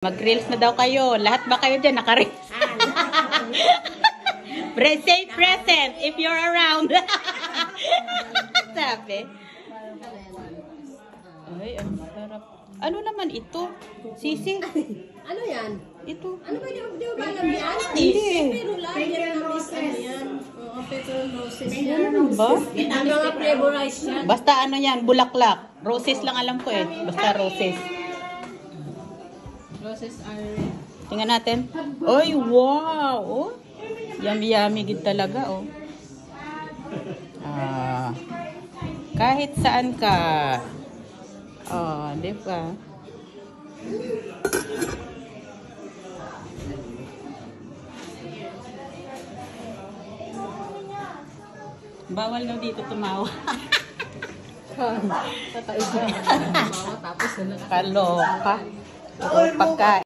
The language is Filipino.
Mag-reels na daw kayo. Lahat ba kayo dyan naka-reels? Say present if you're around. Sabi. Ay, ang sarap. Ano naman ito? Sisi? Ano yan? Ito. Ano ba yung di ba alam yan? Hindi. Pero lang yan na miss ano yan. Oo, petrol roses yan. Ano ba? Ang mga flavorized yan. Basta ano yan, bulaklak. Roses lang alam ko eh. Basta roses. Roses are... Tingnan natin. Oy, wow! Oh. Yummy-yummy gid talaga, oh. Ah, kahit saan ka. Oh, di ba? Bawal daw dito tumawa. Tataiba. Tapos na Kaloka. Pagkain.